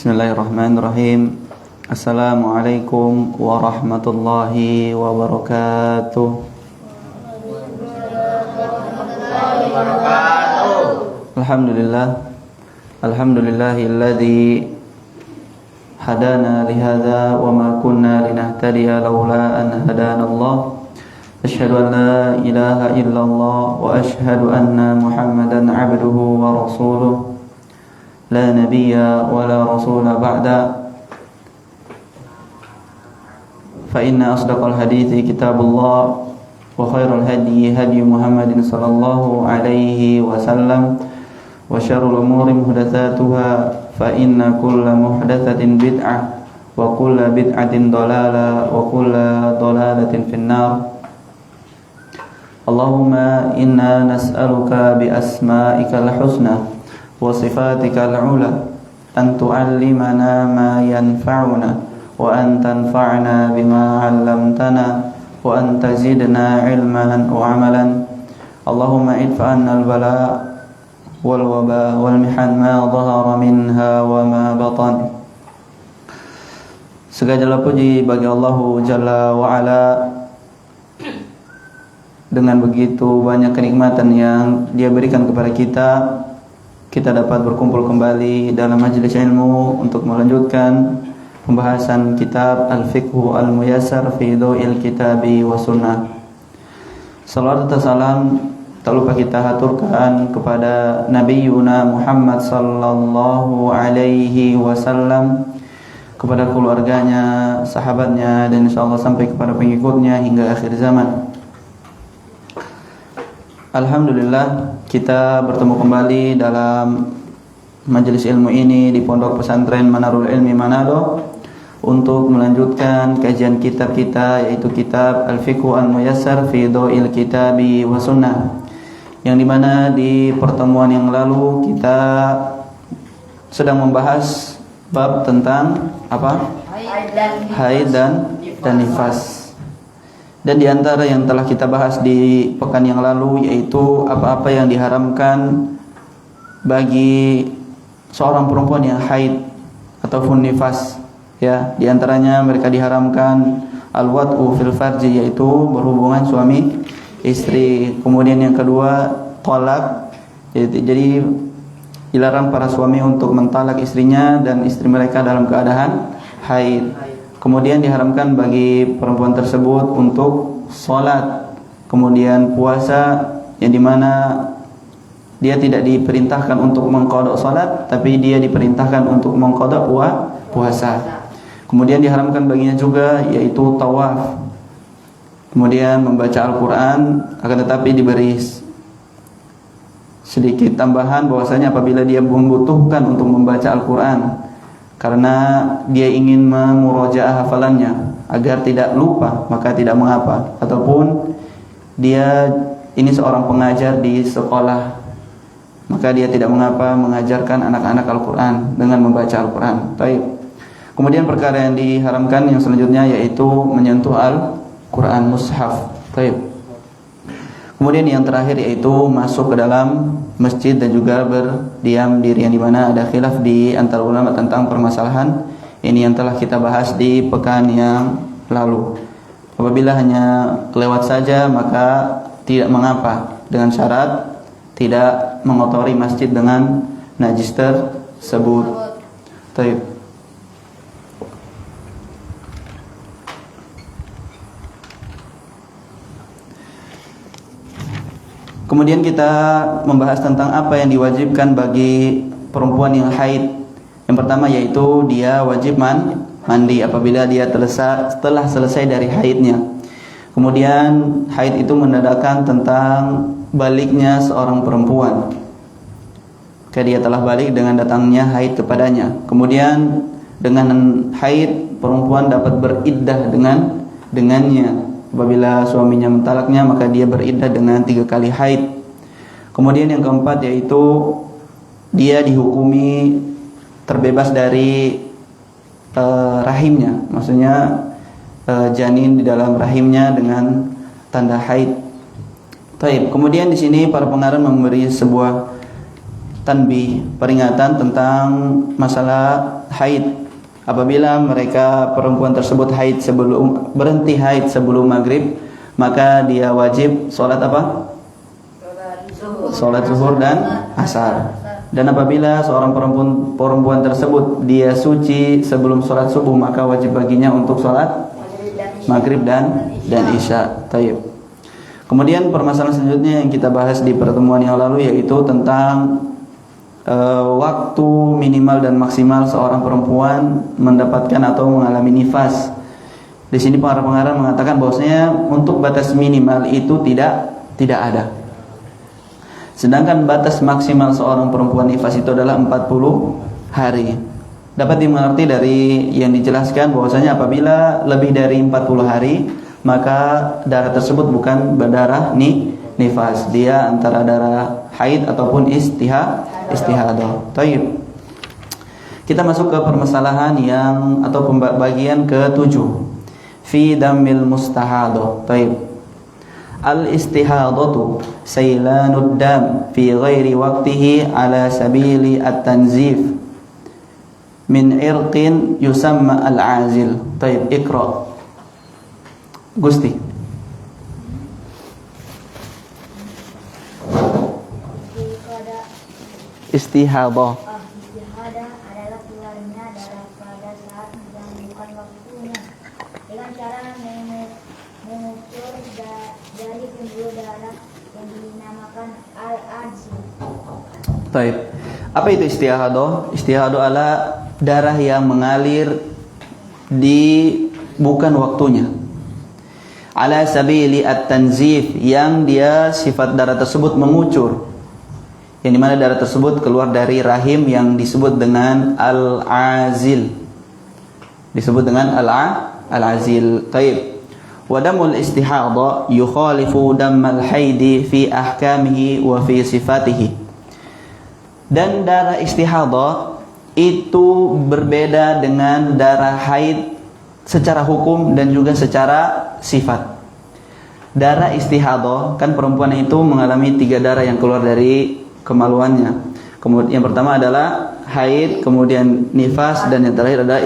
Bismillahirrahmanirrahim. Assalamualaikum warahmatullahi wabarakatuh. Alhamdulillahilladzi hadana lihadza wa ma kunna linahtadiya laula an hadanallah. Asyhadu an la ilaha illallah wa asyhadu anna Muhammadan 'abduhu wa rasuluh. لا نبي ولا رسول بعد فإن أصدق الحديث كتاب الله وخير الهدي هدي محمد صلى الله عليه وسلم وشر الأمور محدثاتها فإن كل محدثة بدعة وكل بدعة ضلالة وكل ضلالة في النار اللهم إنا نسألك بأسمائك الحسنى وصفاتك العلى أن تعلمنا ما ينفعنا وأن تنفعنا بما علمتنا وأن تزيدنا علما وعملا اللهم ادفع عنا البلاء والوباء والمحن ما ظهر منها وما بطن. Segala puji bagi Allah Jalla wa'ala. Dengan begitu banyak kenikmatan yang Dia berikan kepada kita dapat berkumpul kembali dalam majelis ilmu untuk melanjutkan pembahasan kitab Al-Fiqhu Al-Muyassar fi Dhaw'il Kitabi wa Sunnah. Salawat dan salam tak lupa kita haturkan kepada Nabiyuna Muhammad sallallahu alaihi wasallam, kepada keluarganya, sahabatnya, dan insyaallah sampai kepada pengikutnya hingga akhir zaman. Alhamdulillah, kita bertemu kembali dalam majelis ilmu ini di Pondok Pesantren Manarul Ilmi Manado untuk melanjutkan kajian kitab kita, yaitu kitab Al-Fiqhu Al-Muyassar fi Dhaw'il Kitabi wa Sunnah, yang dimana di pertemuan yang lalu kita sedang membahas bab tentang apa? Haid dan nifas. Dan di antara yang telah kita bahas di pekan yang lalu yaitu apa-apa yang diharamkan bagi seorang perempuan yang haid ataupun nifas. Ya, di antaranya mereka diharamkan al-wat'u fil farji, yaitu berhubungan suami istri. Kemudian yang kedua, talak. Jadi dilarang para suami untuk mentalak istrinya dan istri mereka dalam keadaan haid. Kemudian diharamkan bagi perempuan tersebut untuk sholat, kemudian puasa, yang dimana dia tidak diperintahkan untuk mengqadha sholat, tapi dia diperintahkan untuk mengqadha puasa. Kemudian diharamkan baginya juga yaitu tawaf, kemudian membaca Al-Quran, akan tetapi diberi sedikit tambahan bahwasanya apabila dia membutuhkan untuk membaca Al-Quran karena dia ingin memurojaah hafalannya agar tidak lupa, maka tidak mengapa. Ataupun dia ini seorang pengajar di sekolah, maka dia tidak mengapa mengajarkan anak-anak Al-Quran dengan membaca Al-Quran. Baik. Kemudian perkara yang diharamkan yang selanjutnya yaitu menyentuh Al-Quran mushaf. Baik. Kemudian yang terakhir yaitu masuk ke dalam masjid dan juga berdiam diri, yang dimana ada khilaf di antara ulama tentang permasalahan ini yang telah kita bahas di pekan yang lalu. Apabila hanya lewat saja maka tidak mengapa, dengan syarat tidak mengotori masjid dengan najis tersebut. Baik. Kemudian kita membahas tentang apa yang diwajibkan bagi perempuan yang haid. Yang pertama yaitu dia wajib mandi apabila dia telah selesai dari haidnya. Kemudian haid itu menandakan tentang baliknya seorang perempuan. Kayak dia telah balik dengan datangnya haid kepadanya. Kemudian dengan haid perempuan dapat beriddah dengannya. Apabila suaminya mentalaknya maka dia beriddah dengan 3 kali haid. Kemudian yang keempat yaitu dia dihukumi terbebas dari rahimnya, maksudnya janin di dalam rahimnya dengan tanda haid. Taib. Kemudian di sini para pengarang memberi sebuah tanbih, peringatan tentang masalah haid. Apabila mereka perempuan tersebut berhenti haid sebelum maghrib, maka dia wajib sholat apa? Sholat zuhur dan asar. Dan apabila seorang perempuan tersebut dia suci sebelum sholat subuh, maka wajib baginya untuk sholat maghrib dan isya. Taib. Kemudian permasalahan selanjutnya yang kita bahas di pertemuan yang lalu yaitu tentang waktu minimal dan maksimal seorang perempuan mendapatkan atau mengalami nifas. Di sini para pengarang mengatakan bahwasanya untuk batas minimal itu tidak ada. Sedangkan batas maksimal seorang perempuan nifas itu adalah 40 hari. Dapat dimengerti dari yang dijelaskan bahwasanya apabila lebih dari 40 hari, maka darah tersebut bukan berdarah nifas. Dia antara darah haid ataupun istihadah. Taib. Kita masuk ke permasalahan atau pembagian ke-7. Fi damil mustahadah. Taib. Al-istihadatu sailanud dam fi ghairi waqtihi ala sabili at-tanzif min irqin yusamma al-azil. Taib, iqra. Gusti. Istihadah. Istihadah adalah keluarnya darah pada saat yang bukan waktunya dengan cara mengukur dari pembuluh darah yang dinamakan al-azil. Baik. Apa itu istihadah? Istihadah adalah darah yang mengalir di bukan waktunya. Ala sabili at-tanzif, yang dia sifat darah tersebut mengucur. Yang dimana darah tersebut keluar dari rahim yang disebut dengan al-azil. Disebut dengan al-azil. Taib. Wadamul istihadah yukhalifu dammal haidi fi ahkamihi wa fi sifatihi. Dan darah istihadah itu berbeda dengan darah haid secara hukum dan juga secara sifat. Darah istihadah, kan perempuan itu mengalami 3 darah yang keluar dari kemaluannya. Kemudian yang pertama adalah haid, kemudian nifas, dan yang terakhir adalah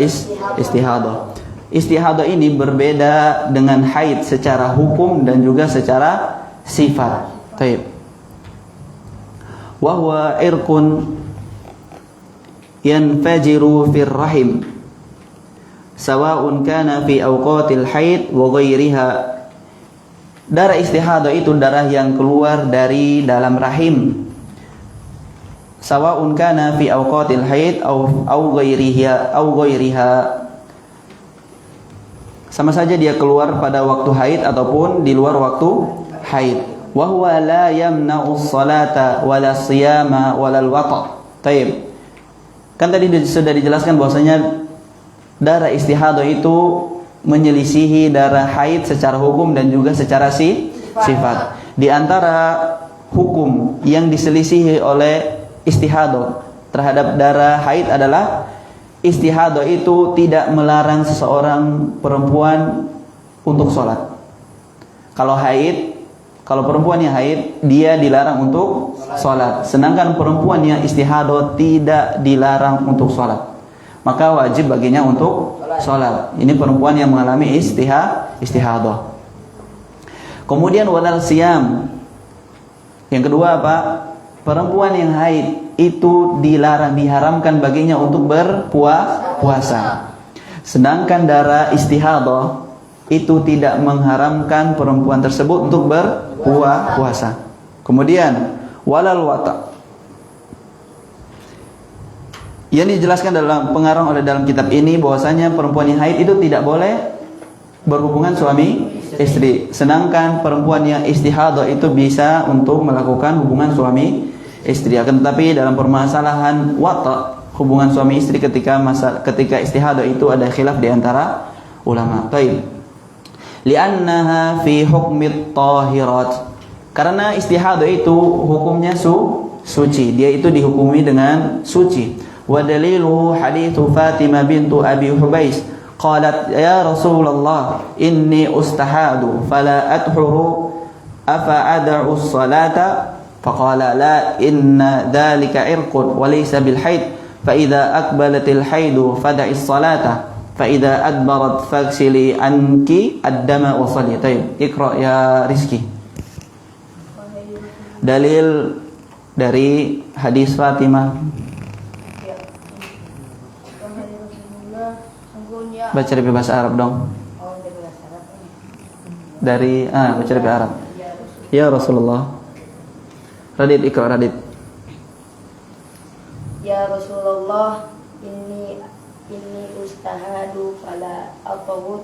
istihadah. Istihadah ini berbeda dengan haid secara hukum dan juga secara sifat. Taib. Wa huwa irqun yanfajiru fir rahim sawa'un kana fi awqatil haid wa ghairiha. Darah istihadah itu darah yang keluar dari dalam rahim, sawa'un kana fi awqatil haid au ghairiha. Sama saja dia keluar pada waktu haid ataupun di luar waktu haid. Wa huwa la yamna'u sholata wala siyama wala al-waqa. Taib. Kan tadi sudah dijelaskan bahwasanya darah istihadah itu menyelisihi darah haid secara hukum dan juga secara sifat. Di antara hukum yang diselisihi oleh istihadah terhadap darah haid adalah istihadah itu tidak melarang seseorang perempuan untuk sholat. Kalau perempuan yang haid, dia dilarang untuk sholat. Sedangkan perempuan yang istihadah tidak dilarang untuk sholat, maka wajib baginya untuk sholat. Ini perempuan yang mengalami istihadah. Kemudian walal siyam. Yang kedua apa? Perempuan yang haid itu diharamkan baginya untuk berpuasa. Sedangkan darah istihadah itu tidak mengharamkan perempuan tersebut untuk berpuasa. Kemudian walal wata. Yang dijelaskan dalam pengarang oleh dalam kitab ini bahwasanya perempuan yang haid itu tidak boleh berhubungan suami istri. Sedangkan perempuan yang istihadah itu bisa untuk melakukan hubungan suami istri. Akan tetapi dalam permasalahan wata, hubungan suami istri ketika istihadah itu ada khilaf di antara ulama. Baik. Li'annaha fi hukmit tahirat. Karena istihadah itu hukumnya suci. Dia itu dihukumi dengan suci. Wa daliluhu hadithu Fatimah bintu Abi Hubais. Qalat ya Rasulullah inni ustahadu fala adhuru afa ad'u as-salata faqala la inna dhalika irqun wa laysa bil haid fa idza aqbalatil haidu fad'i as-salata fa idza adbarat faghsili anki ad-dama wa salli. Iqra ya Rizki. Dalil dari hadis Fatimah. Baca dari bahasa Arab dong. Dari baca dari Arab. Ya Rasulullah. Radit ikra Radit. Ya Rasulullah, ini ustahadu fala atawud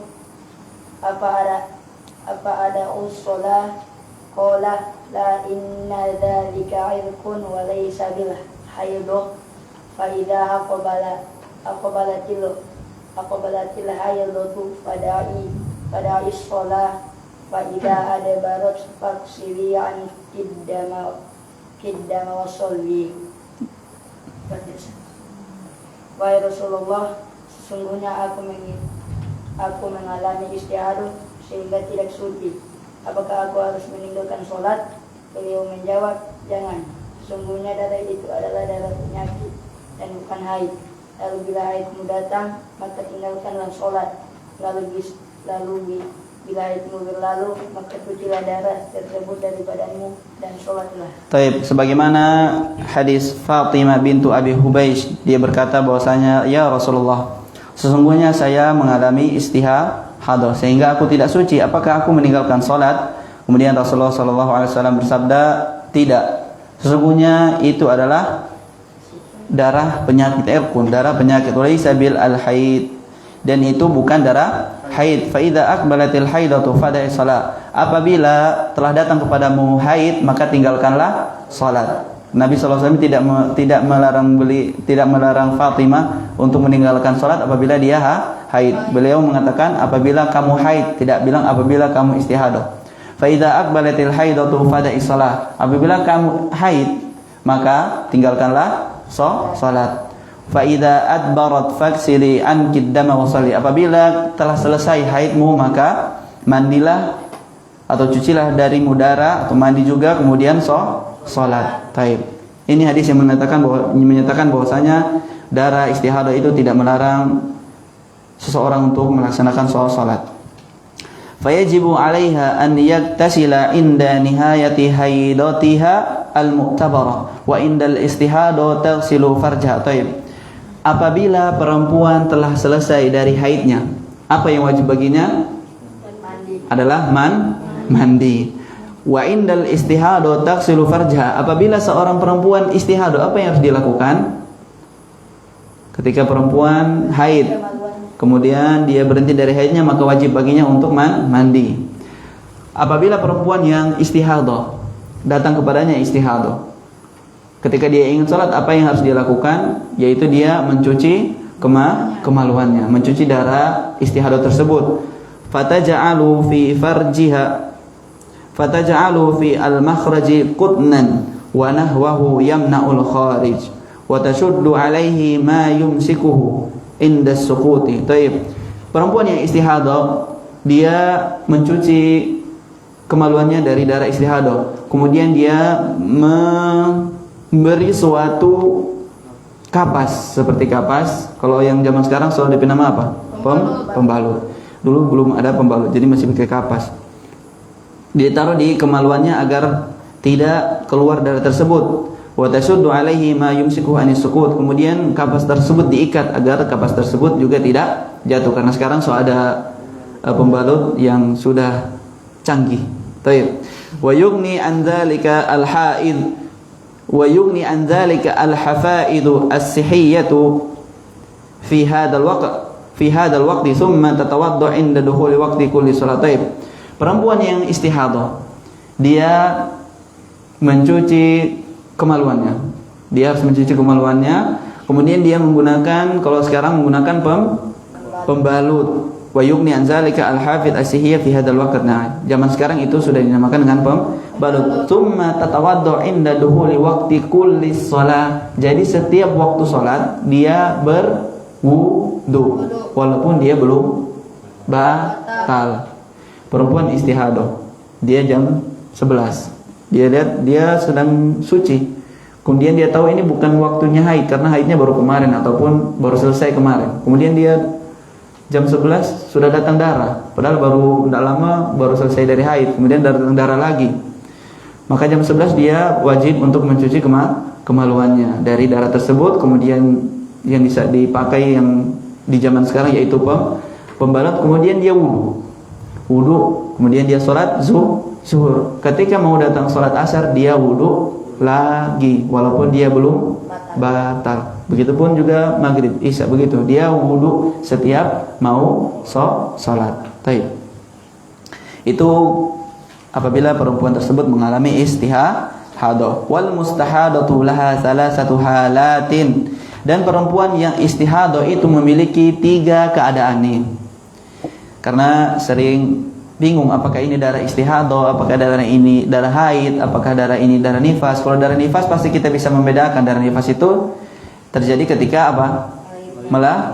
apa ada usolah qala la inna dzalika irqun wa laysa bil haidh fa idza aqbalatil haidatu fada'i shalah fa idza adbarat faksili an kiddama wa sholli. Wahai Rasulullah, sesungguhnya aku mengalami istihadah sehingga tidak suci. Apakah aku harus meninggalkan sholat? Beliau menjawab, jangan. Sesungguhnya darah itu adalah darah penyakit dan bukan haid. Lalu bila haidmu datang, maka tinggalkanlah sholat. Lalu bila haidmu berlalu, maka cucilah darah tersebut dari badanmu dan sholatlah. Taib, sebagaimana hadis Fatimah bintu Abi Hubais, dia berkata bahwasanya ya Rasulullah, sesungguhnya saya mengalami istihadah sehingga aku tidak suci. Apakah aku meninggalkan sholat? Kemudian Rasulullah SAW bersabda, tidak. Sesungguhnya itu adalah darah penyakit irqun, darah penyakit walaysa bil al-haid, dan itu bukan darah haid. Fa idza aqbalatil haidatu fada'i shalah. Apabila telah datang kepadamu haid, maka tinggalkanlah salat. Nabi SAW tidak melarang Fatimah untuk meninggalkan salat apabila dia haid. Beliau mengatakan apabila kamu haid, tidak bilang apabila kamu istihadah. Fa idza aqbalatil haidatu fada'i shalah. Apabila kamu haid, maka tinggalkanlah salat. Fa idza adbarat faghsili anki ad-dama wa salli. Apabila telah selesai haidmu, maka mandilah atau cucilah dari mudara atau mandi juga, kemudian salat. Taib. Ini hadis yang menyatakan bahwasanya darah istihadah itu tidak melarang seseorang untuk melaksanakan salat. Fayajibu 'alaiha an yaktasila inda nihayati haidatiha al-mu'tabarah wa indal istihadah taghsilu farjaha. Taib. Apabila perempuan telah selesai dari haidnya, apa yang wajib baginya? Adalah mandi. Wa indal istihadah taghsilu farjaha. Apabila seorang perempuan istihadah, apa yang harus dilakukan? Ketika perempuan haid, kemudian dia berhenti dari haidnya, maka wajib baginya untuk mandi. Apabila perempuan yang istihadah, datang kepadanya istihadah, ketika dia ingin sholat, apa yang harus dilakukan? Yaitu dia mencuci kemaluannya, mencuci darah istihadah tersebut. Fataja'alu fi al-makhraji qutnan wa nahwahu yamna'ul kharij wa tashuddu alaihi ma yumsikuhu inda suquti. Taib. Perempuan yang istihadah, dia mencuci kemaluannya dari darah istihadah, kemudian dia memberi suatu kapas, seperti kapas. Kalau yang zaman sekarang selalu diberi nama apa? Pembalut. Dulu belum ada pembalut, jadi masih pakai kapas. Ditaruh di kemaluannya agar tidak keluar darah tersebut. Wa tasuddu alaihi ma yumsikuhu anis suqut. Kemudian kapas tersebut diikat agar kapas tersebut juga tidak jatuh, karena sekarang ada pembalut yang sudah canggih. Baik. Wa yughni an dzalika al-haid wa yughni an dzalika al-hafaidu as-sihhiyatu fi hadzal waqti thumma tatawaddu 'inda dukhuli waqti kulli salat. Perempuan yang istihadah, dia mencuci kemaluannya. Dia harus mencuci kemaluannya. Kemudian dia menggunakan, kalau sekarang menggunakan pembalut. Wa yughni an zalika al-hafidz as-sihiyah fi hadzal waqt. Nah, zaman sekarang itu sudah dinamakan dengan pembalut. Tsumma tatawaddu inda duhuli waqti kulli shalah. Jadi setiap waktu salat dia berwudu walaupun dia belum batal. Perempuan istihadah, dia jam 11. Dia lihat dia sedang suci. Kemudian dia tahu ini bukan waktunya haid karena haidnya baru kemarin ataupun baru selesai kemarin. Kemudian dia jam 11 sudah datang darah, padahal baru tidak lama baru selesai dari haid, kemudian datang darah lagi. Maka jam 11 dia wajib untuk mencuci kemaluannya dari darah tersebut. Kemudian yang bisa dipakai yang di zaman sekarang yaitu pembalut. Kemudian dia wudu, kemudian dia sholat zuhur. Ketika mau datang sholat asar dia wudu lagi walaupun dia belum batal. Begitupun juga maghrib, isya begitu. Dia wudu setiap mau sholat. Baik. Itu apabila perempuan tersebut mengalami istihadah. Wal mustahadatu laha salasatu halatin. Dan perempuan yang istihadah itu memiliki 3 keadaan nih. Karena sering bingung apakah ini darah istihadah, apakah darah ini darah haid, apakah darah ini darah nifas. Kalau darah nifas pasti kita bisa membedakan. Darah nifas itu terjadi ketika apa?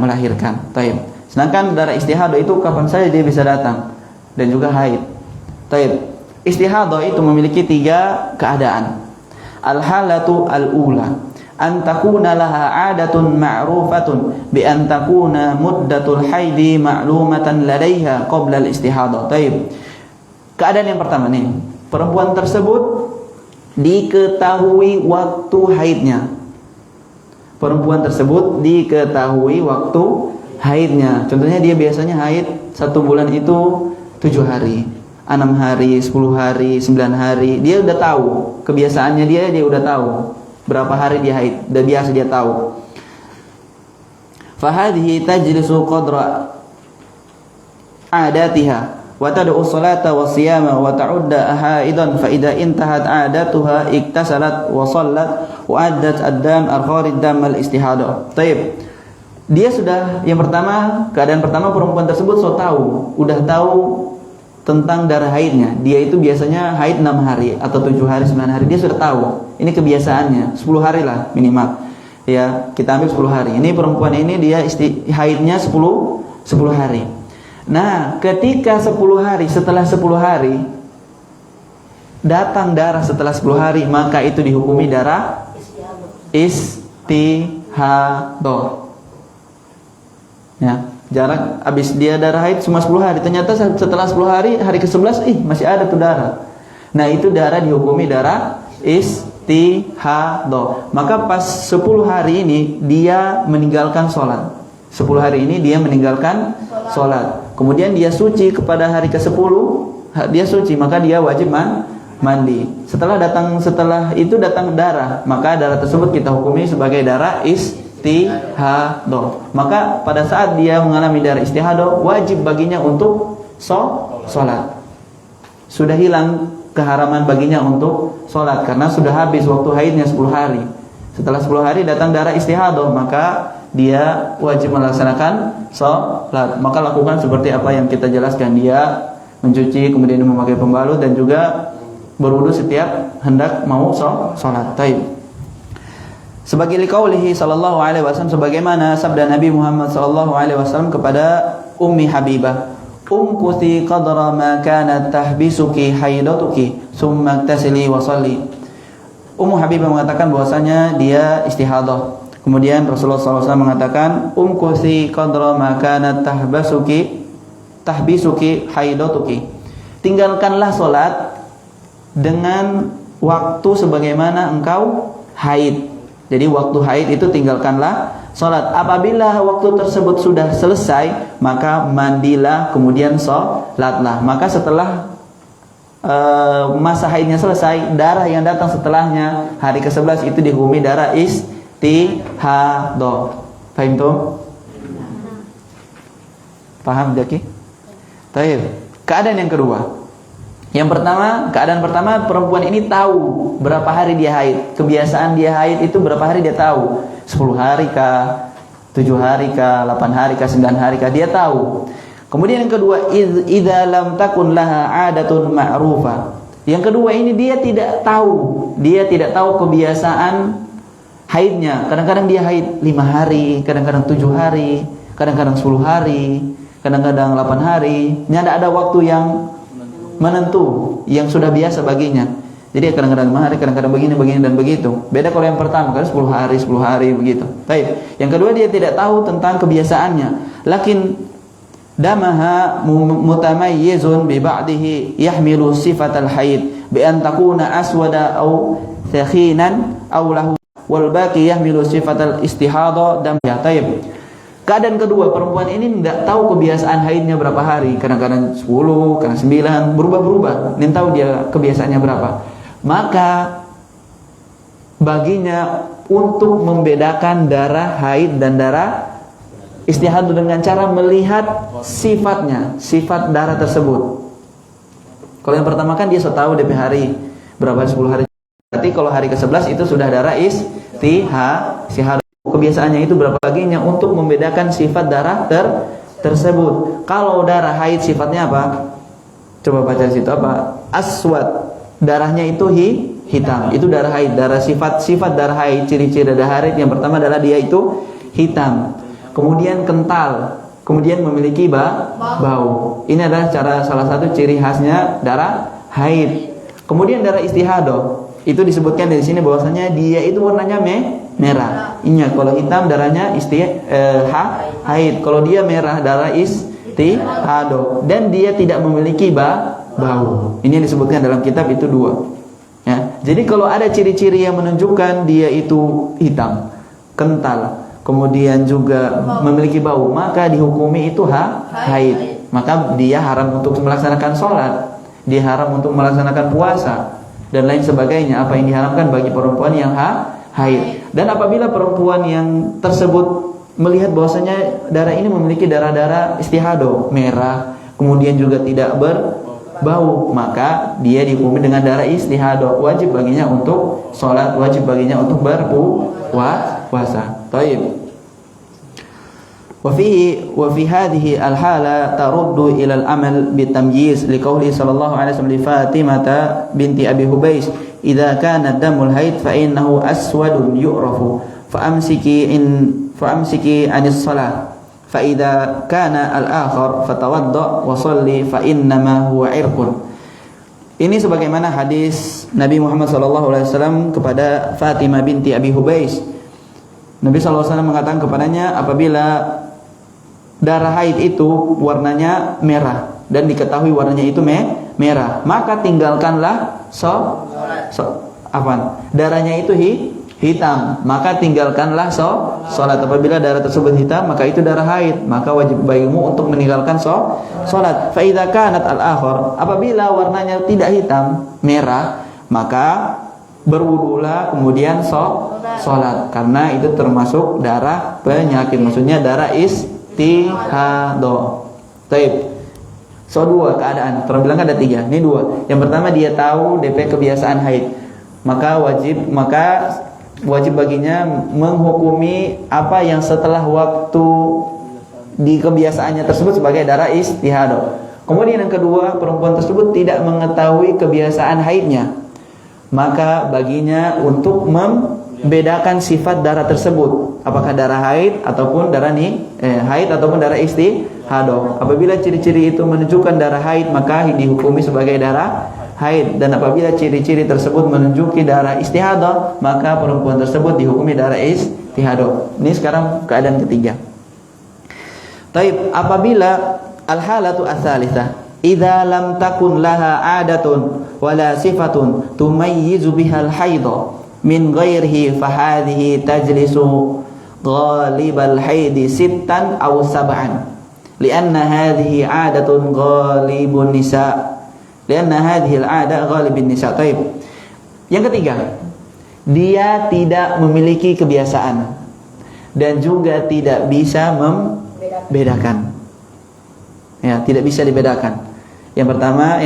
Melahirkan. Taib. Sedangkan darah istihadah itu kapan saja dia bisa datang dan juga haid. Taib. Istihadah itu memiliki 3 keadaan. Al-halatu al-ula an takuna laha 'adatun ma'rufatun bi an takuna muddatul haidi ma'lumatan ladaiha qabla al-istihadah. Taib. Keadaan yang pertama nih, perempuan tersebut diketahui waktu haidnya. Perempuan tersebut diketahui waktu haidnya. Contohnya dia biasanya haid 1 bulan itu 7 hari, 6 hari, 10 hari, 9 hari. Dia udah tahu kebiasaannya, dia udah tahu berapa hari dia haid. Udah biasa dia tahu. Fahadhihi tajlisu qadra adatiha wa tad'u salata wa siyama wa ta'udda haidan fa idza intahat 'adatuha iktasalat wa shallat wa addat ad-dam al-kharid dam al-istihadah. Baik. Dia sudah yang pertama, keadaan pertama perempuan tersebut udah tahu tentang darah haidnya. Dia itu biasanya haid 6 hari atau 7 hari, 9 hari. Dia sudah tahu. Ini kebiasaannya, 10 hari lah minimal. Ya, kita ambil 10 hari. Ini perempuan ini dia haidnya 10 hari. Nah, ketika 10 hari, setelah 10 hari datang darah setelah 10 hari, maka itu dihukumi darah istihadah. Ya, jarak habis dia darah haid cuma 10 hari. Ternyata setelah 10 hari, hari ke-11 masih ada tuh darah. Nah, itu darah dihukumi darah istihadah. Maka pas 10 hari ini dia meninggalkan sholat. 10 hari ini dia meninggalkan sholat. Kemudian dia suci kepada hari ke-10, dia suci, maka dia wajib mandi. Setelah itu datang darah, maka darah tersebut kita hukumi sebagai darah istihadah. Maka pada saat dia mengalami darah istihadah, wajib baginya untuk sholat. Sudah hilang keharaman baginya untuk sholat karena sudah habis waktu haidnya 10 hari. Setelah 10 hari datang darah istihadah, maka dia wajib melaksanakan sholat. Maka lakukan seperti apa yang kita jelaskan. Dia mencuci, kemudian memakai pembalut dan juga berwudu setiap hendak mau sholat. Taib. Sebagai liqaulihi sallallahu alaihi wasallam, sebagaimana sabda Nabi Muhammad sallallahu alaihi wasallam kepada Ummi Habibah, umkuthi qadra ma kanat tahbisuki haidatuki summa tasili wa shalli. Ummu Habibah mengatakan bahwasanya dia istihadah. Kemudian Rasulullah SAW mengatakan umkuthi qadra ma kanat tahbisuki haidatuki. Tinggalkanlah salat dengan waktu sebagaimana engkau haid. Jadi waktu haid itu tinggalkanlah salat. Apabila waktu tersebut sudah selesai, maka mandilah kemudian salatlah. Maka setelah masa haidnya selesai, darah yang datang setelahnya hari ke-11 itu dihukumi darah istihadah. Paham tuh? Paham Jaki? Baik. Keadaan yang kedua, Yang pertama, keadaan pertama, perempuan ini tahu berapa hari dia haid. Kebiasaan dia haid itu berapa hari dia tahu. 10 hari kah, 7 hari kah, 8 hari kah, 9 hari kah, dia tahu. Kemudian yang kedua, idza lam takun laha 'adatun ma'rufa. Yang kedua ini dia tidak tahu kebiasaan haidnya. Kadang-kadang dia haid 5 hari, kadang-kadang 7 hari, kadang-kadang 10 hari, kadang-kadang 8 hari. Tidak ada waktu yang menentu, yang sudah biasa baginya. Jadi kadang-kadang 5 hari, kadang-kadang begini dan begitu. Beda kalau yang pertama, kan 10 hari begitu. Baik. Yang kedua dia tidak tahu tentang kebiasaannya. Lakin damaha mutamayyizun bi ba'dihi yahmilu sifatal haid bi an takuna aswada aw thakhinan aw lahu wal baqi yahmilu sifatal istihadha dam ya. Taib. Keadaan kedua, perempuan ini tidak tahu kebiasaan haidnya berapa hari. Kadang-kadang 10, kadang 9, berubah-berubah. Tidak tahu dia kebiasaannya berapa. Maka baginya untuk membedakan darah haid dan darah istihad dengan cara melihat sifatnya, sifat darah tersebut. Kalau yang pertama kan dia sudah tahu DP hari berapa, 10 hari. Berarti kalau hari ke-11 itu sudah darah istihad. Kebiasaannya itu berapa baginya untuk membedakan sifat darah tersebut. Kalau darah haid sifatnya apa? Coba baca situ apa? Aswad. Darahnya itu hitam. Itu darah haid. Sifat darah haid, ciri-ciri darah haid yang pertama adalah dia itu hitam. Kemudian kental. Kemudian memiliki bau. Ini adalah salah satu ciri khasnya darah haid. Kemudian darah istihadah. Itu disebutkan dari sini bahwasanya dia itu warnanya merah. Ingat, kalau hitam darahnya haid. Kalau dia merah darah istihado. Dan dia tidak memiliki bau. Ini yang disebutkan dalam kitab itu 2. Ya. Jadi kalau ada ciri-ciri yang menunjukkan dia itu hitam, kental, kemudian juga memiliki bau, maka dihukumi itu haid. Maka dia haram untuk melaksanakan sholat, dia haram untuk melaksanakan puasa dan lain sebagainya. Apa yang diharamkan bagi perempuan yang haid. Dan apabila perempuan yang tersebut melihat bahwasanya darah ini memiliki darah-darah istihado, merah, kemudian juga tidak berbau, maka dia dihukumi dengan darah istihado. Wajib baginya untuk sholat, wajib baginya untuk berpuasa. Taib. وفي هذه الحالة ترد إلى العمل بالتمييز لقوله صلى الله عليه وسلم لفاطمة بنت أبي هبيش إذا كان الدم الحيض فإنه أسود يعرف فأمسكي عن الصلاة فإذا كان الآخر فتوضأ وصلي فإنما هو عرق. Ini sebagaimana hadis Nabi Muhammad SAW kepada Fatimah binti Abi Hubais. Nabi SAW mengatakan kepadanya, apabila darah haid itu warnanya merah dan diketahui warnanya itu merah, maka tinggalkanlah darahnya itu hitam, maka tinggalkanlah sholat. Apabila darah tersebut hitam, maka itu darah haid, maka wajib bagimu untuk meninggalkan sholat. Fa idza kanat al-akhar, apabila warnanya tidak hitam, merah, maka berwudulah kemudian sholat, karena itu termasuk darah penyakit, maksudnya darah istihado. Taib. Dua keadaan. Terbilang ada 3. Ini 2. Yang pertama dia tahu DP kebiasaan haid, maka wajib baginya menghukumi apa yang setelah waktu di kebiasaannya tersebut sebagai darah istihado. Kemudian yang kedua, perempuan tersebut tidak mengetahui kebiasaan haidnya, maka baginya untuk membedakan sifat darah tersebut, apakah darah haid ataupun darah haid ataupun darah istihado. Apabila ciri-ciri itu menunjukkan darah haid, maka dihukumi sebagai darah haid, dan apabila ciri-ciri tersebut menunjuki darah istihado, maka perempuan tersebut dihukumi darah istihado. Ini sekarang keadaan ketiga. Taib, apabila al-halatu ats-tsalitsah, idza lam takun laha 'adatun wala sifatun tumayyizu bihal haidha min ghairihi fa hadhihi tajlisu ghalibal haidi 6 aw 7 lianna hadhihi 'adatun ghalibun nisa lianna hadhihi al-'ada ghalibun nisa. Taib. Yang ketiga, dia tidak memiliki kebiasaan dan juga tidak bisa membedakan. Ya, tidak bisa dibedakan. Yang pertama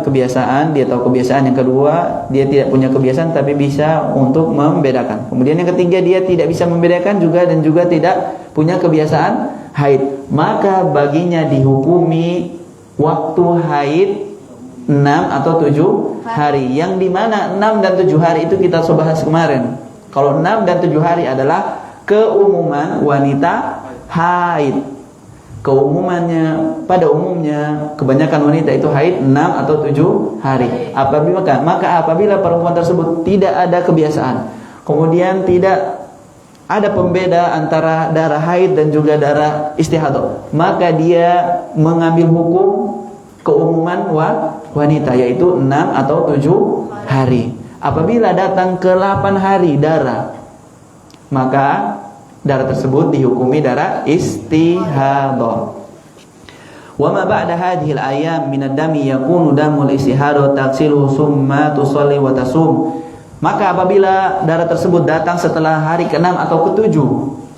kebiasaan, dia tahu kebiasaan. Yang kedua, dia tidak punya kebiasaan tapi bisa untuk membedakan. Kemudian yang ketiga, dia tidak bisa membedakan juga dan juga tidak punya kebiasaan haid. Maka baginya dihukumi waktu haid 6 atau 7 hari. Yang dimana 6 dan 7 hari itu kita sudah bahas kemarin. Kalau 6 dan 7 hari adalah keumuman wanita haid. Keumumannya, pada umumnya kebanyakan wanita itu haid 6 atau 7 hari. Maka apabila perempuan tersebut tidak ada kebiasaan, kemudian tidak ada pembeda antara darah haid dan juga darah istihadah, maka dia mengambil hukum keumuman wanita, yaitu 6 atau 7 hari. Apabila datang ke 8 hari darah, maka darah tersebut dihukumi darah istihadah. Wa ma ba'da hadhil ayam min ad-dami yakunu damul istihadah taghsiluhu summa tusalli wa tasum. Maka apabila darah tersebut datang setelah hari ke-6 atau ke-7,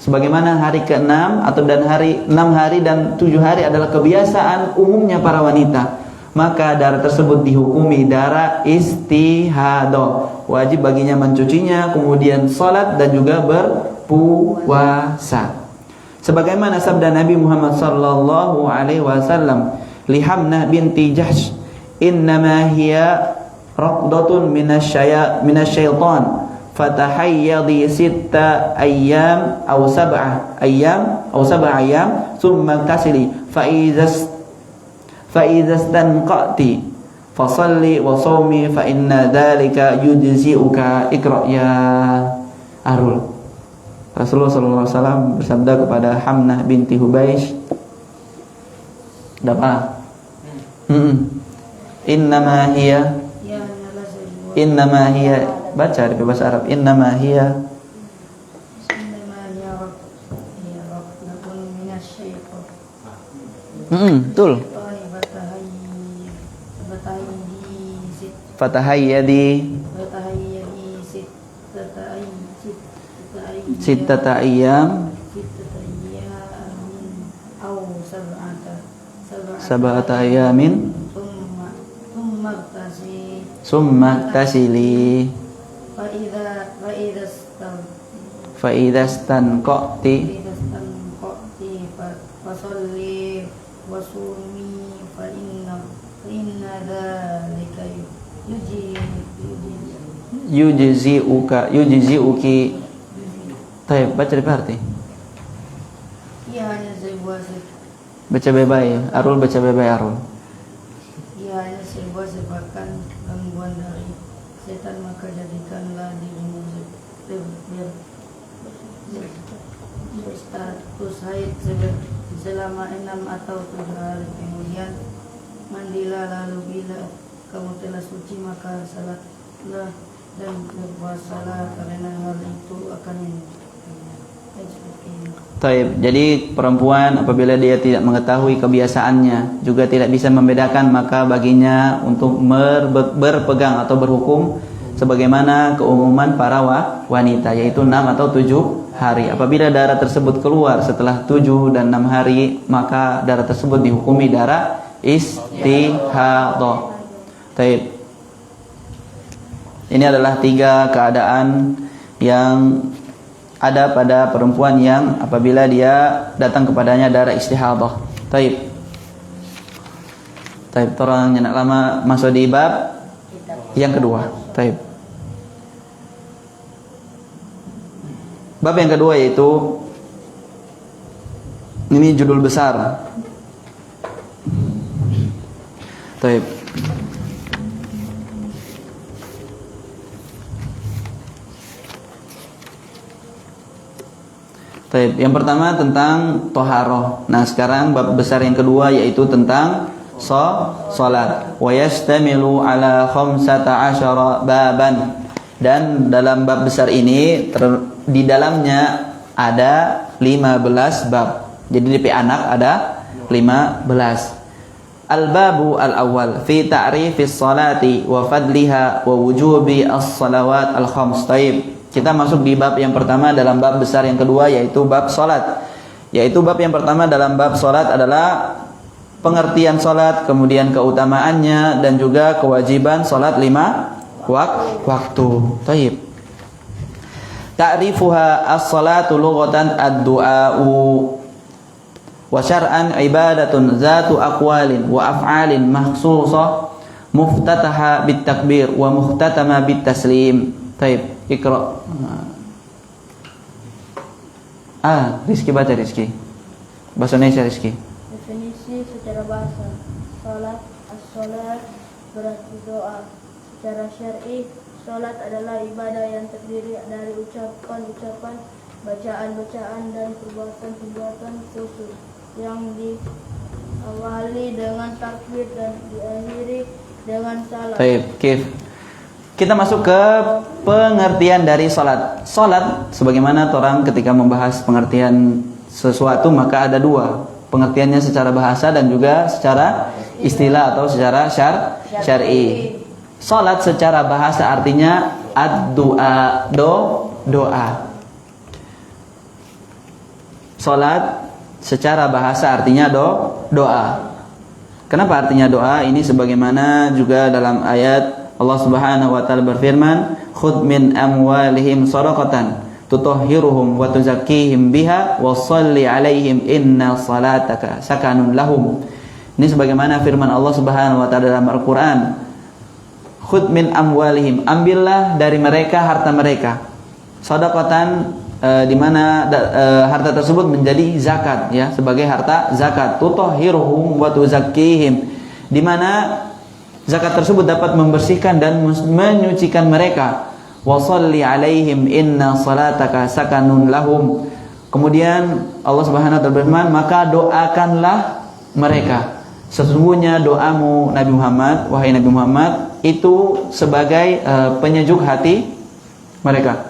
sebagaimana hari ke-6 atau 6 hari dan 7 hari adalah kebiasaan umumnya para wanita, maka darah tersebut dihukumi darah istihadah. Wajib baginya mencucinya, kemudian salat dan juga berpuasa. Sebagaimana sabda Nabi Muhammad sallallahu alaihi wasallam, li Hamnah binti Jahsh, innama hiya raqdatun minasyaitan fatahayyadi 6 ayyam aw 7 ayyam thumma tasili fa idza stanqati fasalli wa sawmi fa inna dzalika yujzi'uka. Iqra ya Arul. Rasulullah sallallahu alaihi wasallam bersabda kepada Hamnah binti Hubaish, apa? Innama hiya baca di bahasa Arab. Innama hiya betul. Fatahayyadi sittata ayyam sab'ata ayyamin summa tasili fa idza stanqati fasalli wasumi fa inna dzalika yujzi'uki. Baik, baca di arti. Iya, hanya sebuah baca bebay, Arul baca bebay Arul. Ia hanya sebuah sebabkan gangguan dari setan, maka jadikanlah dirimu berstatus haid selama 6 atau 7 hari. Kemudian mandilah, lalu bila kamu telah suci maka salatlah dan berpuasalah, karena hal itu akan Taib. Jadi perempuan apabila dia tidak mengetahui kebiasaannya, juga tidak bisa membedakan, maka baginya untuk berpegang atau berhukum sebagaimana keumuman para wanita, yaitu 6 atau 7 hari. Apabila darah tersebut keluar setelah 7 dan 6 hari, maka darah tersebut dihukumi darah istihadah. Taib. Ini adalah 3 keadaan yang ada pada perempuan yang apabila dia datang kepadanya darah istihadah. Taib. Orang yang nak lama masuk di bab yang kedua. Taib. Bab yang kedua yaitu, ini judul besar. Taib. Taib. Yang pertama tentang toharoh. Nah, sekarang bab besar yang kedua yaitu tentang salat. Wa yastamilu ala 15 baban. Dan dalam bab besar ini di dalamnya ada 15 bab. Jadi di anak ada 15. Al-babu al-awwal fi ta'rifis salati wa fadliha wa wujubi as-salawat al-khams. Taib. Kita masuk di bab yang pertama dalam bab besar yang kedua, yaitu bab salat. Yaitu bab yang pertama dalam bab salat adalah pengertian salat, kemudian keutamaannya dan juga kewajiban salat 5 waktu. Baik. Ta'rifuha as-salatu lughatan ad-du'a'u wa syar'an ibadatun zatu aqwalin wa af'alin mahsusah muftataha bit takbir wa muhtatama bit taslim. Baik, Iqra. Rizky baca Rizky. Bahasa Indonesia Rizky. Definisi secara bahasa. Salat, as-salat berarti doa. Secara syar'i, salat adalah ibadah yang terdiri dari ucapan-ucapan, bacaan-bacaan dan perbuatan-perbuatan khusus yang diawali dengan takbir dan diakhiri dengan salam. Baik, Kif. Kita masuk ke pengertian dari salat. Salat, sebagaimana orang ketika membahas pengertian sesuatu maka ada dua, pengertiannya secara bahasa dan juga secara istilah atau secara syar'i. Salat secara bahasa artinya ad-du'a, doa. Salat secara bahasa artinya doa. Kenapa artinya doa? Ini sebagaimana juga dalam ayat Allah Subhanahu wa taala berfirman, "Khudh min amwalihim shadaqatan tutahhiruhum wa tuzakkihim biha wa shalli 'alaihim inna salataka sakanun lahum." Ini sebagaimana firman Allah Subhanahu wa taala dalam Al-Qur'an. Khudh min amwalihim, ambillah dari mereka harta mereka. Shadaqatan di mana harta tersebut menjadi zakat, ya, sebagai harta zakat. Tutahhiruhum wa tuzakkihim, di mana zakat tersebut dapat membersihkan dan menyucikan mereka. Wa shalli 'alaihim inna salataka sakanun lahum. Kemudian Allah Subhanahu wa taala berfirman, maka doakanlah mereka. Sesungguhnya doamu Nabi Muhammad, wahai Nabi Muhammad, itu sebagai penyejuk hati mereka.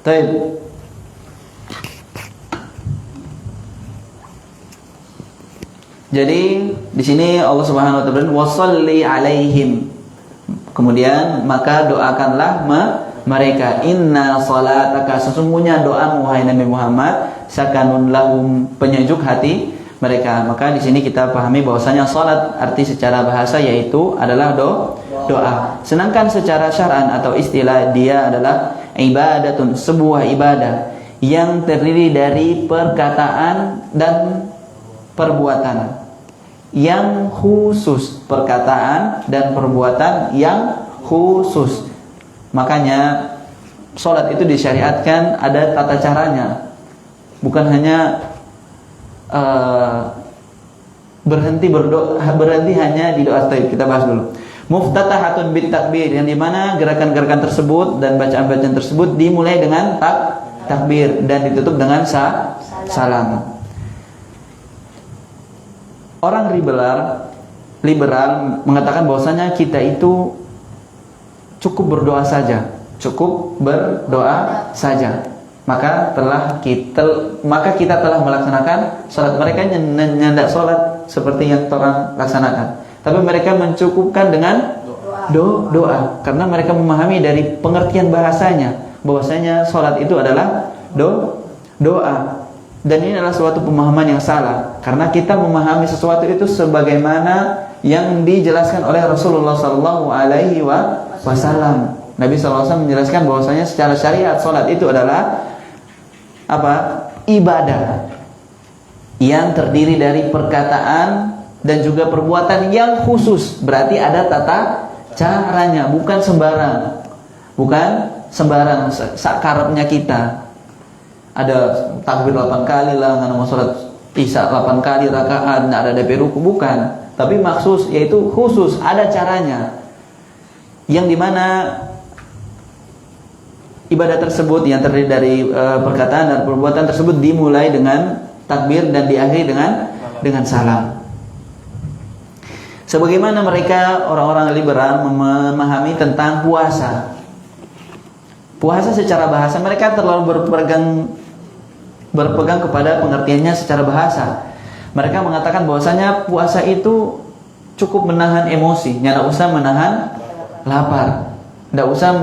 Baik. Jadi di sini Allah Subhanahu wa taala berfirman, "Washalli 'alaihim." Kemudian maka doakanlah mereka. Inna salataka, sesungguhnya doamu wahai Nabi Muhammad, sakanun lahum, penyejuk hati mereka. Maka di sini kita pahami bahwasanya salat arti secara bahasa yaitu adalah doa. Sedangkan secara syar'an atau istilah dia adalah ibadatun, sebuah ibadah yang terdiri dari perkataan dan perbuatan yang khusus, perkataan dan perbuatan yang khusus. Makanya sholat itu disyariatkan ada tata caranya, bukan hanya berhenti hanya di doa. Kita bahas dulu. Muftatahatun bit takbir, yang dimana gerakan-gerakan tersebut dan bacaan-bacaan tersebut dimulai dengan takbir dan ditutup dengan salam. Orang liberal mengatakan bahwasanya kita itu cukup berdoa saja. Maka kita telah melaksanakan salat. Mereka nyandak salat seperti yang orang laksanakan. Tapi mereka mencukupkan dengan doa karena mereka memahami dari pengertian bahasanya bahwasanya salat itu adalah doa. Dan ini adalah suatu pemahaman yang salah karena kita memahami sesuatu itu sebagaimana yang dijelaskan oleh Rasulullah sallallahu alaihi wasallam. Nabi sallallahu alaihi wasallam menjelaskan bahwasanya secara syariat salat itu adalah ibadah yang terdiri dari perkataan dan juga perbuatan yang khusus. Berarti ada tata caranya, bukan sembarang sakarepnya kita. Ada takbir 8 kali lah, nggak mau sholat isya 8 kali rakaat, nggak ada DP ruku, bukan. Tapi maksus, yaitu khusus, ada caranya. Yang dimana ibadah tersebut yang terdiri dari perkataan dan perbuatan tersebut dimulai dengan takbir dan diakhiri dengan salam. Sebagaimana mereka orang-orang liberal memahami tentang puasa. Puasa secara bahasa mereka terlalu berpegang kepada pengertiannya secara bahasa. Mereka mengatakan bahwasanya puasa itu cukup menahan emosi, tidak usah menahan lapar, tidak usah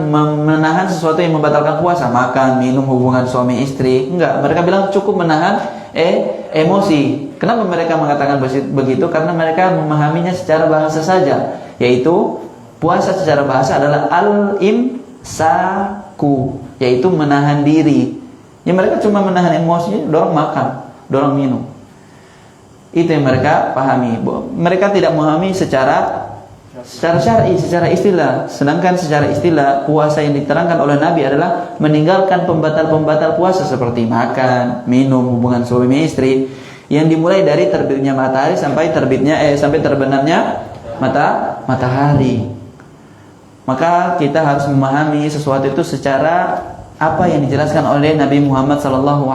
menahan sesuatu yang membatalkan puasa, makan, minum, hubungan suami istri. Enggak, mereka bilang cukup menahan emosi. Kenapa mereka mengatakan begitu? Karena mereka memahaminya secara bahasa saja, yaitu puasa secara bahasa adalah al-imsaku, yaitu menahan diri. Ya mereka cuma menahan emosi, dorong makan, dorong minum. Itu yang mereka pahami. Mereka tidak memahami secara syar'i, secara istilah. Sedangkan secara istilah, puasa yang diterangkan oleh Nabi adalah meninggalkan pembatal-pembatal puasa seperti makan, minum, hubungan suami istri, yang dimulai dari terbitnya matahari sampai terbenamnya matahari. Maka kita harus memahami sesuatu itu secara apa yang dijelaskan oleh Nabi Muhammad SAW.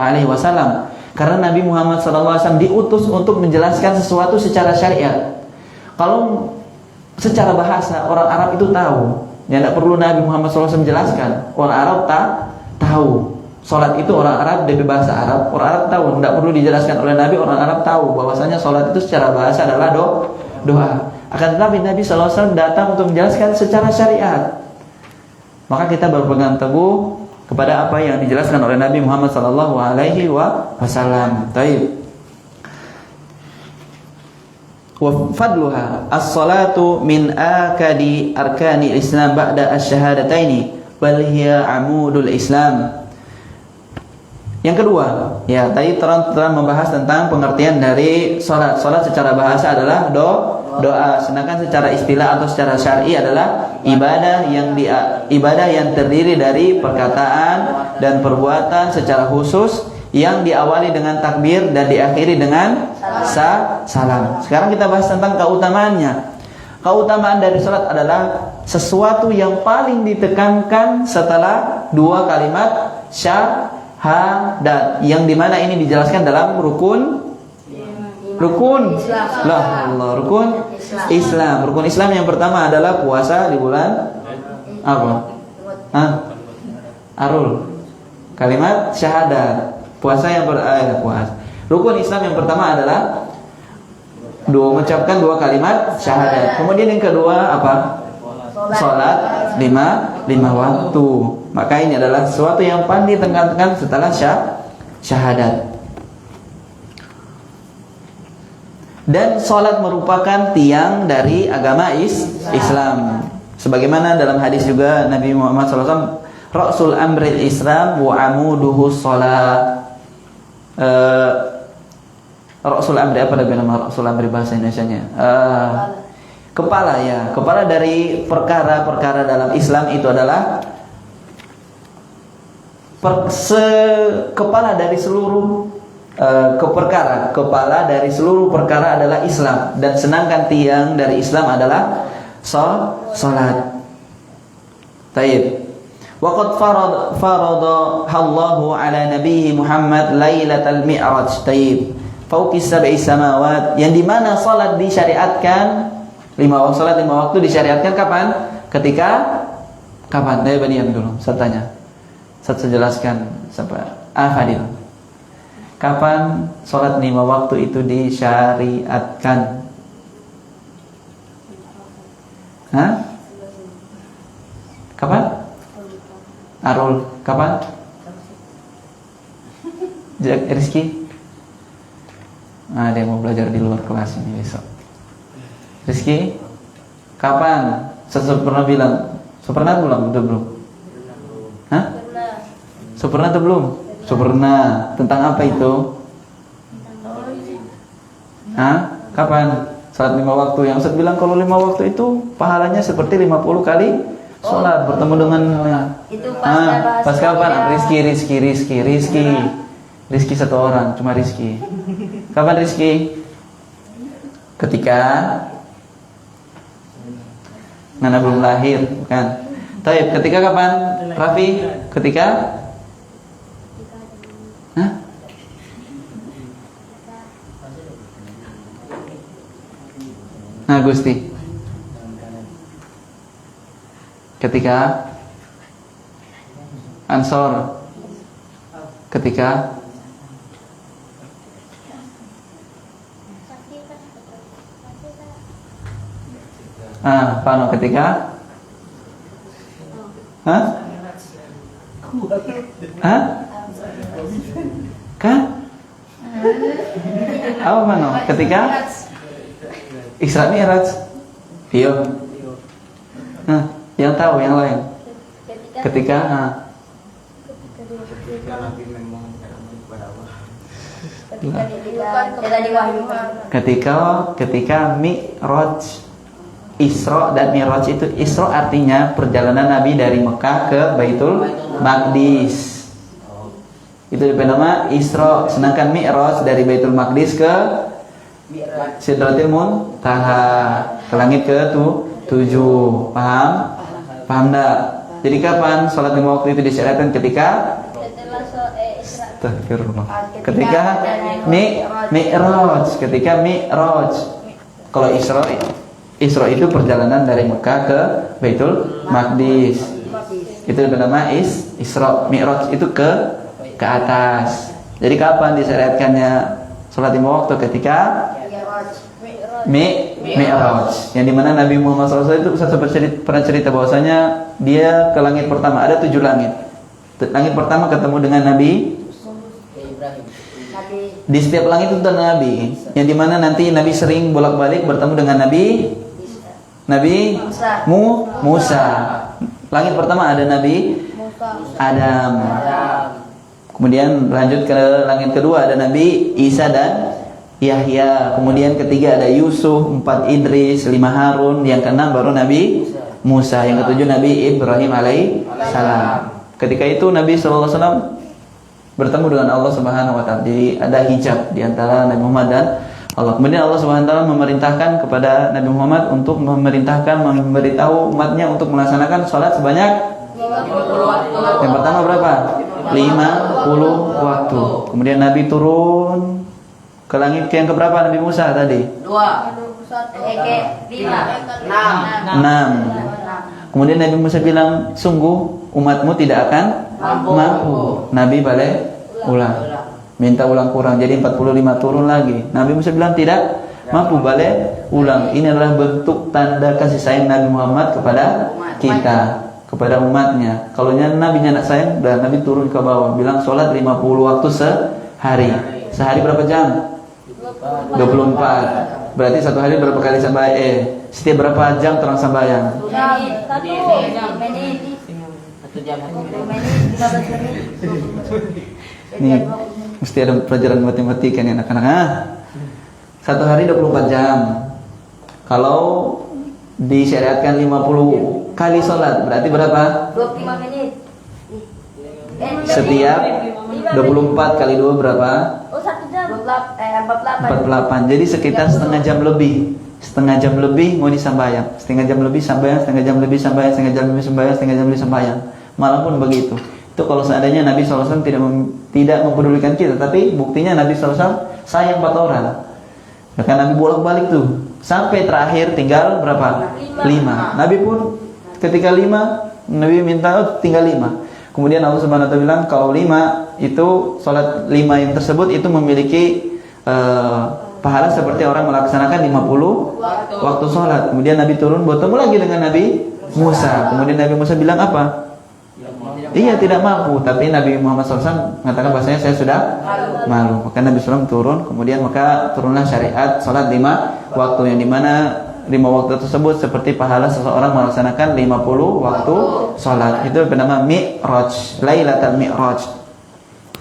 Karena Nabi Muhammad SAW diutus untuk menjelaskan sesuatu secara syariat. Kalau secara bahasa orang Arab itu tahu, ya tidak perlu Nabi Muhammad SAW menjelaskan. Orang Arab tahu. Salat itu orang Arab dari bahasa Arab, orang Arab tahu, tidak perlu dijelaskan oleh Nabi. Orang Arab tahu bahwasanya salat itu secara bahasa adalah doa. Akan tetapi Nabi SAW datang untuk menjelaskan secara syariat. Maka kita berpegang teguh kepada apa yang dijelaskan oleh Nabi Muhammad SAW. Taib. Wa fadluha as-salatu min akadi arkani Islam ba'da asy-syahadataini bal hiya amudul Islam. Yang kedua, ya tadi terang membahas tentang pengertian dari salat. Salat secara bahasa adalah doa, sedangkan secara istilah atau secara syar'i adalah ibadah yang terdiri dari perkataan dan perbuatan secara khusus yang diawali dengan takbir dan diakhiri dengan salam. Sekarang kita bahas tentang keutamaannya. Keutamaan dari salat adalah sesuatu yang paling ditekankan setelah dua kalimat syahadat, yang dimana ini dijelaskan dalam rukun Islam. Rukun Islam yang pertama adalah puasa di bulan apa? Arul. Kalimat syahadat. Puasa yang puasa. Rukun Islam yang pertama adalah mengucapkan dua kalimat syahadat. Kemudian yang kedua apa? Salat lima waktu. Maka ini adalah sesuatu yang paling ditekankan setelah syahadat. Dan salat merupakan tiang dari agama Islam. Sebagaimana dalam hadis juga Nabi Muhammad SAW, Rasul amril Islam wa amuduhu salat. Rasul amri apa nama Rasul amri bahasa Indonesianya? Kepala ya. Kepala dari perkara-perkara dalam Islam itu adalah kepala dari seluruh kepala dari seluruh perkara adalah Islam, dan sedangkan tiang dari Islam adalah salat. Taib. Waqad faradallahu ala nabiyhi Muhammad lailatal mi'raj. Taib. Fauqis sab'i samawat, yang dimana salat disyariatkan lima waktu disyariatkan kapan? Kapan? Saya banian dulu. Saya tanya. Saya jelaskan sampai Fadil. Kapan sholat lima waktu itu disyariatkan? Kapan? Arul. Kapan? Rizky? Ada yang mau belajar di luar kelas ini besok. Rizky? Kapan? Saya pernah bilang. Pernah belum? Pernah atau belum? Pernah. Tentang apa itu? Kapan? Salat lima waktu. Yang Ustaz bilang kalau lima waktu itu pahalanya seperti 50 kali sholat bertemu dengan itu pas kapan? Rizky satu orang, cuma Rizky. Kapan Rizky? Ketika Nana belum lahir, bukan? Taib, ketika kapan? Raffi, ketika? Gusti. Ketika Ansor. Ketika Pano ketika Hah? Hah? Kan? Apa Pano? Ketika Isra Mi'raj. Iya. Yang tahu yang lain. Ketika ketika Mi'raj. Isra dan Mi'raj itu, Isra artinya perjalanan Nabi dari Mekah ke Baitul Maqdis. Itu bernama Isra. Sedangkan Mi'raj dari Baitul Maqdis ke Sidratil Muntaha, ke langit ke-7. Paham? Paham enggak? Jadi kapan salat 5 waktu itu disyariatkan? Ketika Ketika Mi'raj. Ketika Mi'raj. Kalau Isra itu perjalanan dari Mekah ke Baitul Maqdis. Itu bernama Isra. Mi'raj itu ke atas. Jadi kapan disyariatkannya salat 5 waktu? Ketika Mi'raj. Yang dimana Nabi Muhammad SAW itu pernah cerita bahwasanya dia ke langit pertama. Ada 7 langit. Langit pertama ketemu dengan Nabi. Di setiap langit itu ada Nabi. Yang dimana nanti Nabi sering bolak-balik bertemu dengan Nabi Musa. Langit pertama ada Nabi Adam. Kemudian lanjut ke langit kedua ada Nabi Isa dan Yahya. Kemudian ketiga ada Yusuf, 4 Idris, 5 Harun, yang keenam baru Nabi Musa, yang ketujuh Nabi Ibrahim alaihissalam. Ketika itu Nabi SAW bertemu dengan Allah Subhanahu wa taala. Jadi ada hijab di antara Nabi Muhammad dan Allah. Kemudian Allah Subhanahu wa taala memerintahkan kepada Nabi Muhammad untuk memberitahu umatnya untuk melaksanakan salat sebanyak 50 waktu. Yang pertama berapa? 50 waktu. Kemudian Nabi turun ke langit yang keberapa Nabi Musa tadi? 2 5 6. Kemudian Nabi Musa bilang, sungguh umatmu tidak akan mampu. Nabi balik ulang, minta ulang kurang, jadi 45 turun lagi. Nabi Musa bilang tidak mampu, balik ulang. Ini adalah bentuk tanda kasih sayang Nabi Muhammad kepada kita, kepada umatnya. Kalau Nabi nak sayang, dan Nabi turun ke bawah, bilang sholat 50 waktu sehari. Sehari berapa jam? 24. Berarti satu hari berapa kali sembahyang? Setiap berapa jam terang sembahyang? 1 jam. Nih, mesti ada pelajaran matematika nih anak-anak. Satu hari 24 jam. Kalau disyariatkan 50 kali sholat, berarti berapa? 25 menit. Setiap 24 kali 2 berapa? 48. Jadi sekitar setengah jam lebih. Setengah jam lebih mau disambayang. Setengah jam lebih sambayang, setengah jam lebih sambayang, setengah jam lebih sambayang, setengah jam lebih sambayang. Malah pun begitu. Itu kalau seandainya Nabi SAW tidak mempedulikan kita, tapi buktinya Nabi SAW sayang 4 orang. Maka Nabi bolak-balik tuh sampai terakhir tinggal berapa? 5. Nabi pun ketika 5, Nabi minta tinggal 5. Kemudian Allah Subhanahu wa taala bilang kalau 5 itu salat 5 yang tersebut itu memiliki pahala seperti orang melaksanakan 50 waktu salat. Kemudian Nabi turun bertemu lagi dengan Nabi Musa. Kemudian Nabi Musa bilang apa? Iya, tidak mampu. Tapi Nabi Muhammad SAW mengatakan bahasanya saya sudah malu. Maka Nabi SAW turun. Kemudian maka turunlah syariat salat 5 waktu, yang dimana 5 waktu tersebut seperti pahala seseorang melaksanakan 50 waktu salat. Itu bernama Mi'raj, Lailatul Mi'raj.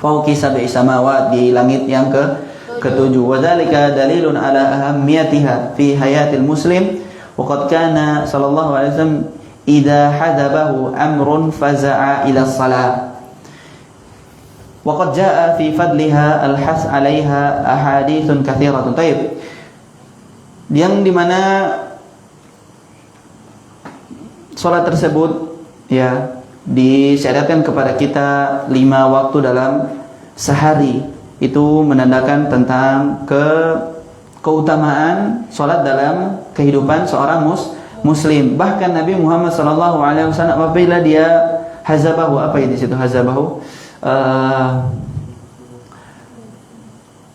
Fauqi sab'i samawat, di langit yang ke-7. Wa dzalika dalilun ala ahammiyatiha fi hayatil muslim. Wa qad kana sallallahu alaihi wasallam idza hadabahu amrun faza'a ila shalah. Wa qad jaa'a fi fadliha al-has 'alaiha ahaditsun katsiratun. Baik. Yang dimana sholat tersebut ya disyariatkan kepada kita 5 waktu dalam sehari. Itu menandakan tentang keutamaan sholat dalam kehidupan seorang muslim. Bahkan Nabi Muhammad SAW apabila dia hazabahu, apa ini di situ hazabahu?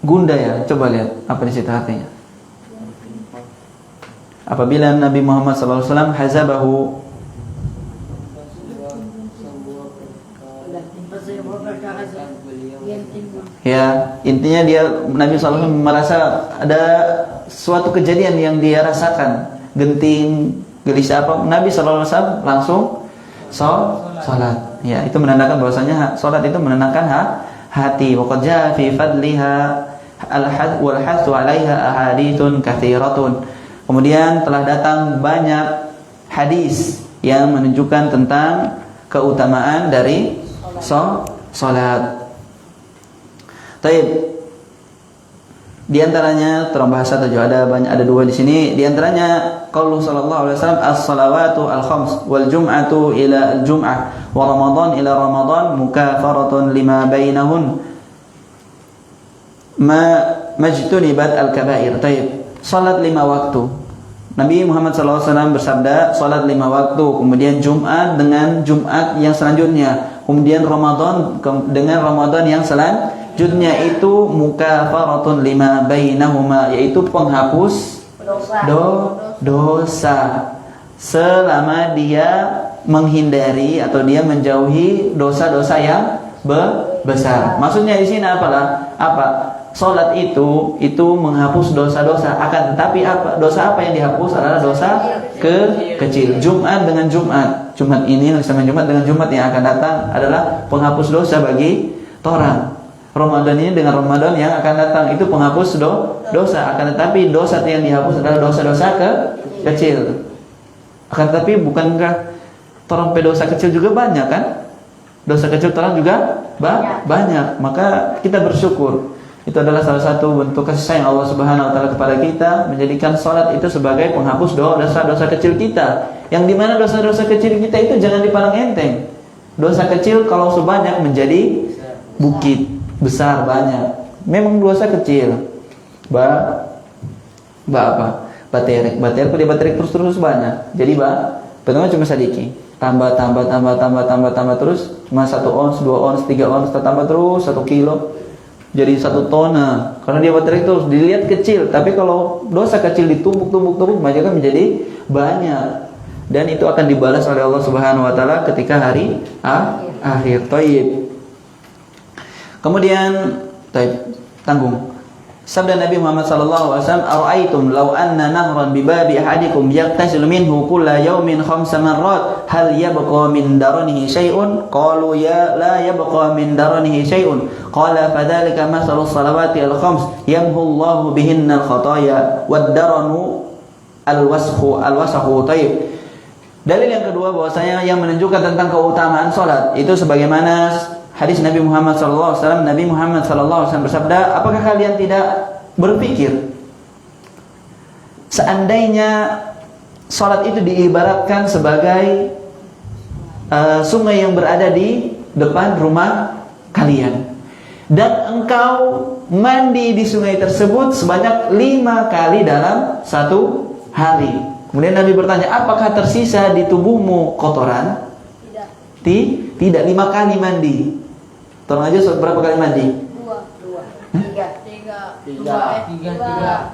Gunda ya. Coba lihat apa di situ artinya. apabila Nabi Muhammad SAW hazabahu, ya intinya dia Nabi SAW merasa ada suatu kejadian yang dia rasakan, genting, gelisah apa, Nabi SAW langsung sholat. Ya, itu menandakan bahwasanya sholat itu menenangkan hati. Wa qad jaa fi fadliha al-hadd wal hasu 'alaiha ahaditsun katsiratun. Kemudian telah datang banyak hadis yang menunjukkan tentang keutamaan dari sholat. Taib. Di antaranya terambah satu ada banyak, ada dua di sini. Di antaranya qaulu sallallahu alaihi wasallam as-salawatu al-khams wal jum'atu ila al-jum'ah wa ramadan ila ramadan mukafaratun lima bainahun majtunibat al-kaba'ir. Taib. Salat 5 waktu. Nabi Muhammad SAW bersabda, salat 5 waktu, kemudian Jumat dengan Jumat yang selanjutnya, kemudian Ramadan dengan Ramadan yang selanjutnya, itu mukafaratun lima bainahuma, yaitu penghapus dosa selama dia menghindari atau dia menjauhi dosa-dosa yang besar. Maksudnya di sini apa? Salat itu menghapus dosa-dosa, akan tetapi dosa apa yang dihapus adalah dosa kecil. Jumat dengan Jumat ini sama Jumat dengan Jumat yang akan datang adalah penghapus dosa bagi orang. Ramadan ini dengan Ramadan yang akan datang itu penghapus dosa, akan tetapi dosa yang dihapus adalah dosa-dosa kecil. Akan tetapi bukankah orang dosa kecil juga banyak kan? Dosa kecil orang juga banyak. Maka kita bersyukur. Itu adalah salah satu bentuk kasih sayang Allah Subhanahu wa taala kepada kita, menjadikan salat itu sebagai penghapus dosa-dosa kecil kita. Yang dimana dosa-dosa kecil kita itu jangan dipandang enteng. Dosa kecil kalau sebanyak menjadi bukit besar banyak. Memang dosa kecil. Apa? Baterik terus banyak. Jadi pertama cuma sedikit. Tambah terus cuma 1 ons, 2 ons, 3 ons, tambah terus 1 kilo. Jadi 1 ton. Karena dia baterai terus dilihat kecil, tapi kalau dosa kecil ditumpuk maka menjadi banyak. Dan itu akan dibalas oleh Allah Subhanahu wa taala ketika hari akhir. Thayyib. Kemudian tanggung. Sabda Nabi Muhammad sallallahu alaihi wasallam, "Ara'aitum law anna nahran bi babi ahadikum yaqtasilu minhu kulla yawmin 5 marrat hal yabqa min daranihi shay'un?" Qalu ya la yabqa min daranihi shay'un. Qala fadzalika masalus salawati al-khams yamhu Allahu bihinna al-khataaya wad-daranu al-wasakhu. Taib. Dalil yang kedua bahwasanya yang menunjukkan tentang keutamaan salat itu sebagaimana hadis Nabi Muhammad SAW. Nabi Muhammad SAW bersabda, apakah kalian tidak berpikir seandainya salat itu diibaratkan sebagai sungai yang berada di depan rumah kalian, dan engkau mandi di sungai tersebut sebanyak 5 kali dalam 1 hari. Kemudian Nabi bertanya, apakah tersisa di tubuhmu kotoran? Tidak. 5 kali mandi. Tolong aja berapa kali mandi? 2.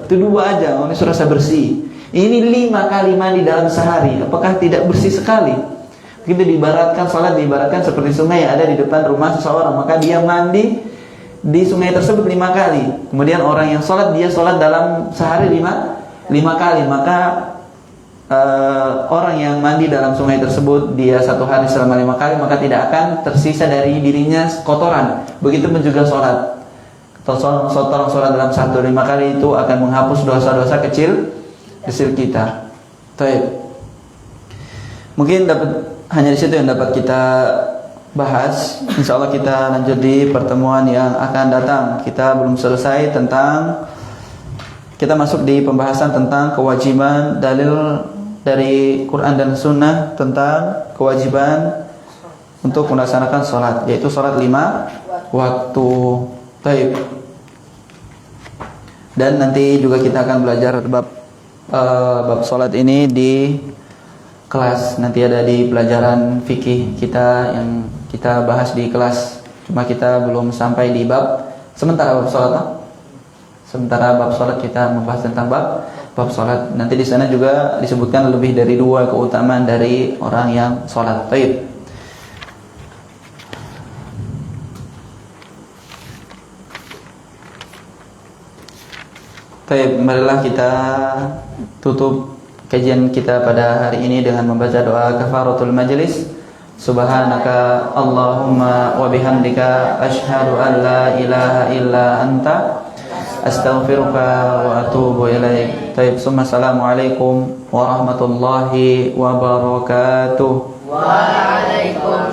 Itu 2 aja, ini sudah bersih. Ini 5 kali mandi dalam sehari. Apakah tidak bersih sekali? Kita diibaratkan salat diibaratkan seperti sungai yang ada di depan rumah seseorang, maka dia mandi di sungai tersebut 5 kali. Kemudian orang yang salat, dia salat dalam sehari 5 kali, maka orang yang mandi dalam sungai tersebut dia 1 hari selama 5 kali, maka tidak akan tersisa dari dirinya kotoran. Begitupun juga salat. Seorang salat dalam 5 kali itu akan menghapus dosa-dosa kecil kita. Baik. Mungkin hanya di situ yang dapat kita bahas. Insyaallah kita lanjut di pertemuan yang akan datang. Kita belum selesai tentang, kita masuk di pembahasan tentang kewajiban dalil dari Quran dan Sunnah tentang kewajiban untuk melaksanakan sholat, yaitu sholat 5 waktu. Baik. Dan nanti juga kita akan belajar bab sholat ini di kelas. Nanti ada di pelajaran fikih kita yang kita bahas di kelas. Cuma kita belum sampai di bab sementara bab sholat kita membahas tentang bab bab salat. Nanti di sana juga disebutkan lebih dari 2 keutamaan dari orang yang salat. Baik. Baik, marilah kita tutup kajian kita pada hari ini dengan membaca doa kafaratul majlis. Subhanaka Allahumma wa bihamdika asyhadu an la ilaha illa anta astaghfiruka wa atubu ilaik. Baik, assalamualaikum warahmatullahi wabarakatuh. Waalaikumsalam.